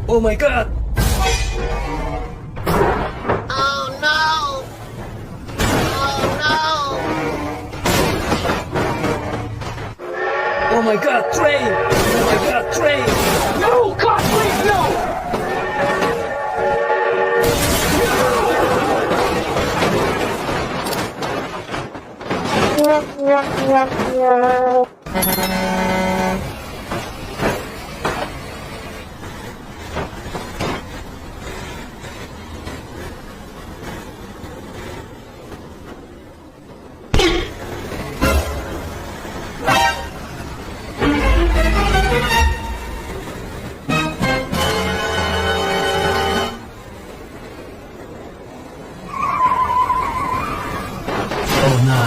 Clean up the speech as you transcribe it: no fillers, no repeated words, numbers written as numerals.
Oh my god! Oh no! Oh no! Oh my god, train! Oh my god, train! No! God, please, no! Oh no.